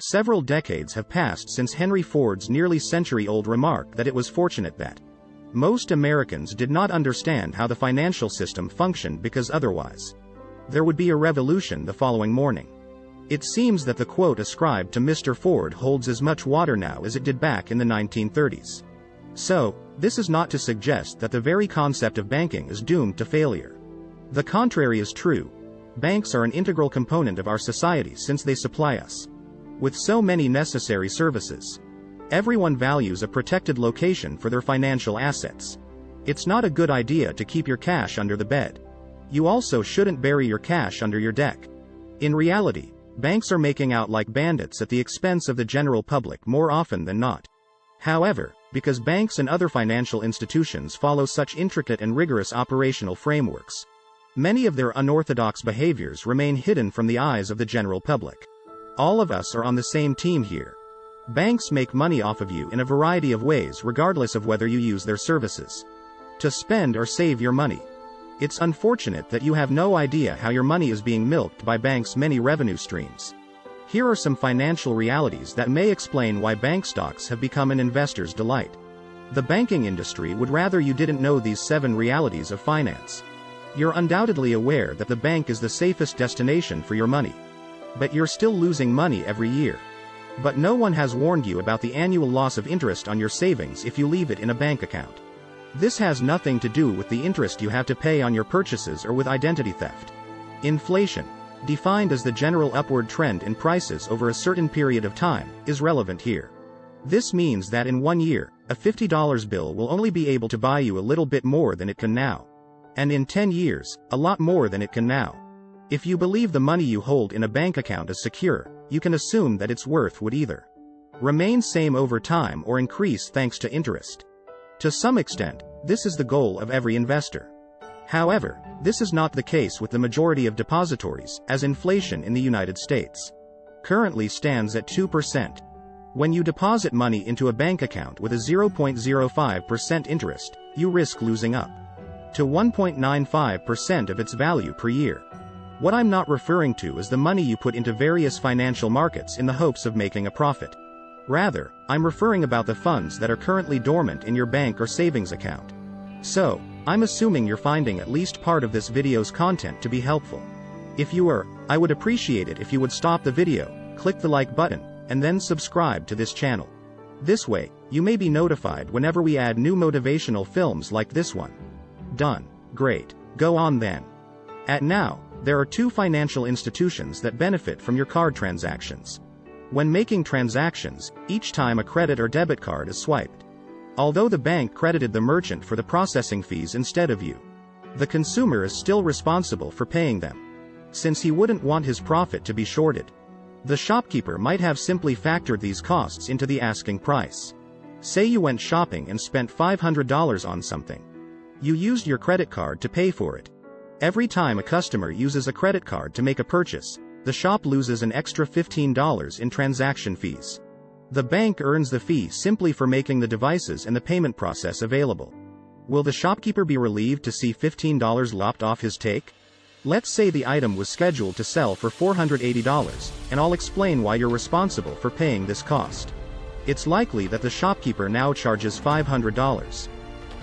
Several decades have passed since Henry Ford's nearly century-old remark that it was fortunate that most Americans did not understand how the financial system functioned because otherwise there would be a revolution the following morning. It seems that the quote ascribed to Mr. Ford holds as much water now as it did back in the 1930s. So, this is not to suggest that the very concept of banking is doomed to failure. The contrary is true. Banks are an integral component of our society since they supply us with so many necessary services. Everyone values a protected location for their financial assets. It's not a good idea to keep your cash under the bed. You also shouldn't bury your cash under your deck. In reality, banks are making out like bandits at the expense of the general public more often than not. However, because banks and other financial institutions follow such intricate and rigorous operational frameworks, many of their unorthodox behaviors remain hidden from the eyes of the general public. All of us are on the same team here. Banks make money off of you in a variety of ways regardless of whether you use their services to spend or save your money. It's unfortunate that you have no idea how your money is being milked by banks' many revenue streams. Here are some financial realities that may explain why bank stocks have become an investor's delight. The banking industry would rather you didn't know these 7 realities of finance. You're undoubtedly aware that the bank is the safest destination for your money. But you're still losing money every year. But no one has warned you about the annual loss of interest on your savings if you leave it in a bank account. This has nothing to do with the interest you have to pay on your purchases or with identity theft. Inflation, defined as the general upward trend in prices over a certain period of time, is relevant here. This means that in 1 year, a $50 bill will only be able to buy you a little bit more than it can now. And in 10 years, a lot more than it can now. If you believe the money you hold in a bank account is secure, you can assume that its worth would either remain same over time or increase thanks to interest. To some extent, this is the goal of every investor. However, this is not the case with the majority of depositories, as inflation in the United States currently stands at 2%. When you deposit money into a bank account with a 0.05% interest, you risk losing up to 1.95% of its value per year. What I'm not referring to is the money you put into various financial markets in the hopes of making a profit. Rather, I'm referring about the funds that are currently dormant in your bank or savings account. So, I'm assuming you're finding at least part of this video's content to be helpful. If you are, I would appreciate it if you would stop the video, click the like button, and then subscribe to this channel. This way, you may be notified whenever we add new motivational films like this one. Done. Great. Go on then. Now, there are 2 financial institutions that benefit from your card transactions. When making transactions, each time a credit or debit card is swiped, although the bank credited the merchant for the processing fees instead of you, the consumer is still responsible for paying them, since he wouldn't want his profit to be shorted. The shopkeeper might have simply factored these costs into the asking price. Say you went shopping and spent $500 on something. You used your credit card to pay for it. Every time a customer uses a credit card to make a purchase, the shop loses an extra $15 in transaction fees. The bank earns the fee simply for making the devices and the payment process available. Will the shopkeeper be relieved to see $15 lopped off his take? Let's say the item was scheduled to sell for $480, and I'll explain why you're responsible for paying this cost. It's likely that the shopkeeper now charges $500.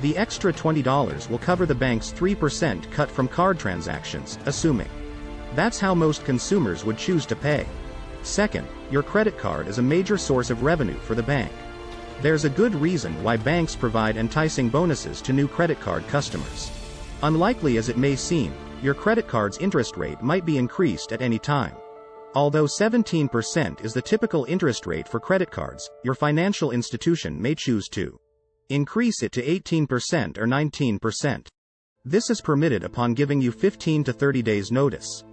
The extra $20 will cover the bank's 3% cut from card transactions, assuming that's how most consumers would choose to pay. Second, your credit card is a major source of revenue for the bank. There's a good reason why banks provide enticing bonuses to new credit card customers. Unlikely as it may seem, your credit card's interest rate might be increased at any time. Although 17% is the typical interest rate for credit cards, your financial institution may choose to increase it to 18% or 19%. This is permitted upon giving you 15 to 30 days notice.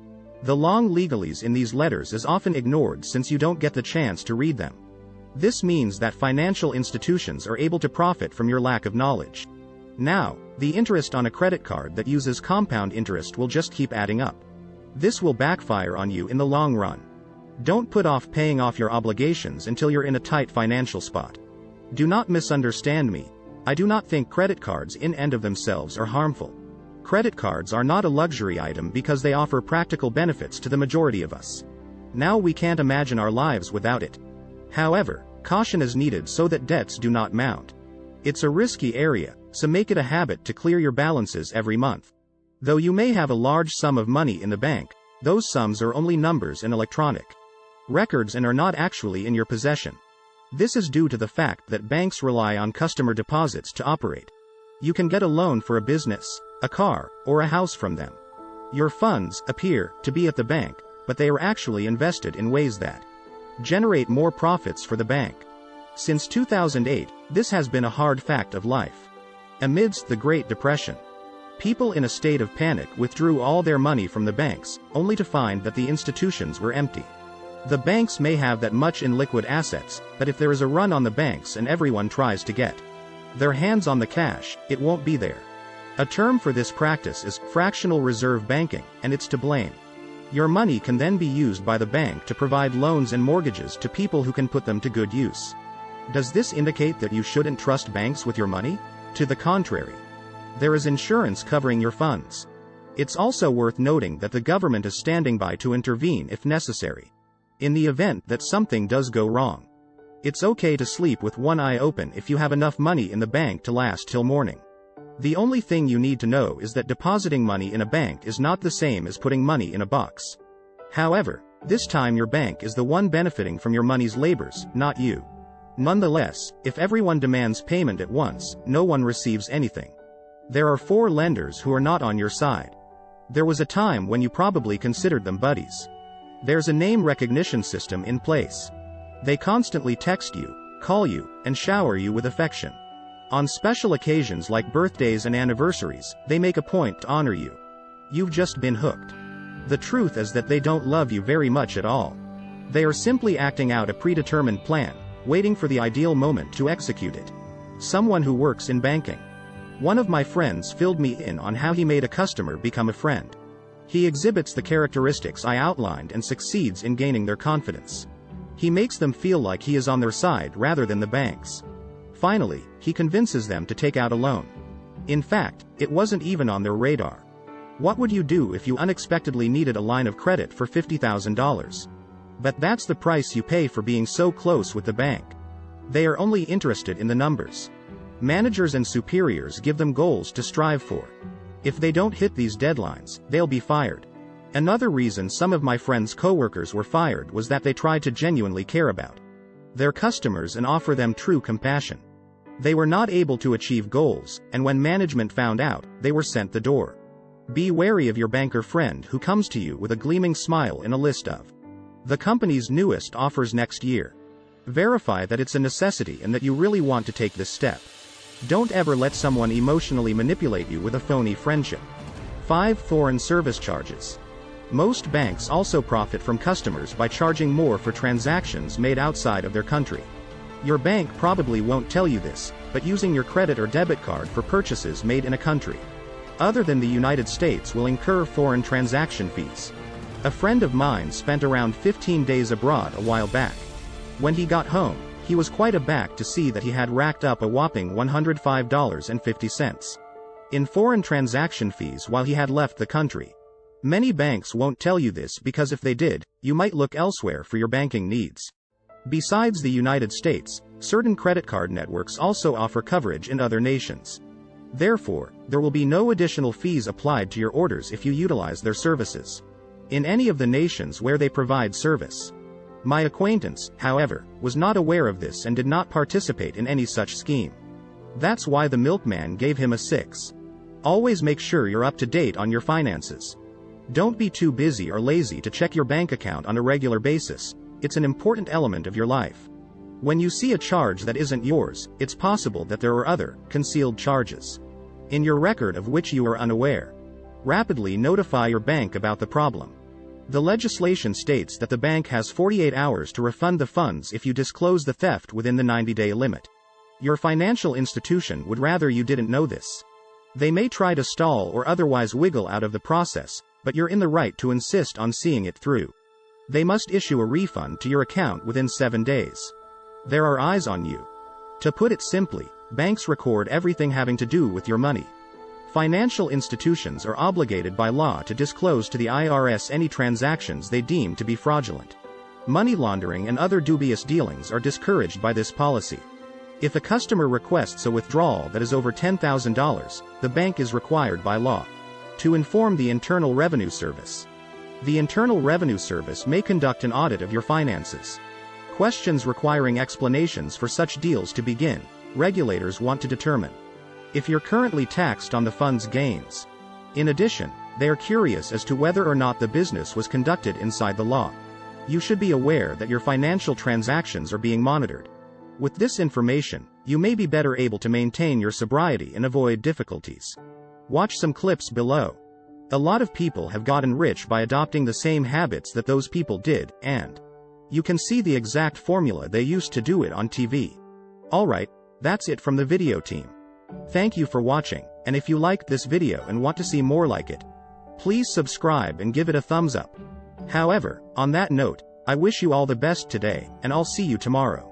The long legalese in these letters is often ignored since you don't get the chance to read them. This means that financial institutions are able to profit from your lack of knowledge. Now, the interest on a credit card that uses compound interest will just keep adding up. This will backfire on you in the long run. Don't put off paying off your obligations until you're in a tight financial spot. Do not misunderstand me. I do not think credit cards in and of themselves are harmful. Credit cards are not a luxury item because they offer practical benefits to the majority of us. Now we can't imagine our lives without it. However, caution is needed so that debts do not mount. It's a risky area, so make it a habit to clear your balances every month. Though you may have a large sum of money in the bank, those sums are only numbers in electronic records and are not actually in your possession. This is due to the fact that banks rely on customer deposits to operate. You can get a loan for a business, a car, or a house from them. Your funds appear to be at the bank, but they are actually invested in ways that generate more profits for the bank. Since 2008, this has been a hard fact of life. Amidst the Great Depression, people in a state of panic withdrew all their money from the banks, only to find that the institutions were empty. The banks may have that much in liquid assets, but if there is a run on the banks and everyone tries to get their hands on the cash, it won't be there. A term for this practice is fractional reserve banking, and it's to blame. Your money can then be used by the bank to provide loans and mortgages to people who can put them to good use. Does this indicate that you shouldn't trust banks with your money? To the contrary. There is insurance covering your funds. It's also worth noting that the government is standing by to intervene if necessary. In the event that something does go wrong, it's okay to sleep with one eye open if you have enough money in the bank to last till morning. The only thing you need to know is that depositing money in a bank is not the same as putting money in a box. However, this time your bank is the one benefiting from your money's labors, not you. Nonetheless, if everyone demands payment at once, no one receives anything. There are 4 lenders who are not on your side. There was a time when you probably considered them buddies. There's a name recognition system in place. They constantly text you, call you, and shower you with affection. On special occasions like birthdays and anniversaries, they make a point to honor you. You've just been hooked. The truth is that they don't love you very much at all. They are simply acting out a predetermined plan, waiting for the ideal moment to execute it. Someone who works in banking. One of my friends filled me in on how he made a customer become a friend. He exhibits the characteristics I outlined and succeeds in gaining their confidence. He makes them feel like he is on their side rather than the bank's. Finally, he convinces them to take out a loan. In fact, it wasn't even on their radar. What would you do if you unexpectedly needed a line of credit for $50,000? But that's the price you pay for being so close with the bank. They are only interested in the numbers. Managers and superiors give them goals to strive for. If they don't hit these deadlines, they'll be fired. Another reason some of my friends' coworkers were fired was that they tried to genuinely care about their customers and offer them true compassion. They were not able to achieve goals, and when management found out, they were sent the door. Be wary of your banker friend who comes to you with a gleaming smile in a list of the company's newest offers next year. Verify that it's a necessity and that you really want to take this step. Don't ever let someone emotionally manipulate you with a phony friendship. 5. Foreign service charges. Most banks also profit from customers by charging more for transactions made outside of their country. Your bank probably won't tell you this, but using your credit or debit card for purchases made in a country other than the United States will incur foreign transaction fees. A friend of mine spent around 15 days abroad a while back. When he got home, he was quite aback to see that he had racked up a whopping $105.50 in foreign transaction fees while he had left the country. Many banks won't tell you this because if they did, you might look elsewhere for your banking needs. Besides the United States, certain credit card networks also offer coverage in other nations. Therefore, there will be no additional fees applied to your orders if you utilize their services in any of the nations where they provide service. My acquaintance, however, was not aware of this and did not participate in any such scheme. That's why the milkman gave him a 6. Always make sure you're up to date on your finances. Don't be too busy or lazy to check your bank account on a regular basis. It's an important element of your life. When you see a charge that isn't yours, it's possible that there are other, concealed charges in your record of which you are unaware. Rapidly notify your bank about the problem. The legislation states that the bank has 48 hours to refund the funds if you disclose the theft within the 90-day limit. Your financial institution would rather you didn't know this. They may try to stall or otherwise wiggle out of the process, but you're in the right to insist on seeing it through. They must issue a refund to your account within 7 days. There are eyes on you. To put it simply, banks record everything having to do with your money. Financial institutions are obligated by law to disclose to the IRS any transactions they deem to be fraudulent. Money laundering and other dubious dealings are discouraged by this policy. If a customer requests a withdrawal that is over $10,000, the bank is required by law to inform the Internal Revenue Service. The Internal Revenue Service may conduct an audit of your finances. Questions requiring explanations for such deals to begin. Regulators want to determine if you're currently taxed on the fund's gains. In addition, they are curious as to whether or not the business was conducted inside the law. You should be aware that your financial transactions are being monitored. With this information, you may be better able to maintain your sobriety and avoid difficulties. Watch some clips below. A lot of people have gotten rich by adopting the same habits that those people did, and you can see the exact formula they used to do it on TV. Alright, that's it from the video team. Thank you for watching, and if you liked this video and want to see more like it, please subscribe and give it a thumbs up. However, on that note, I wish you all the best today, and I'll see you tomorrow.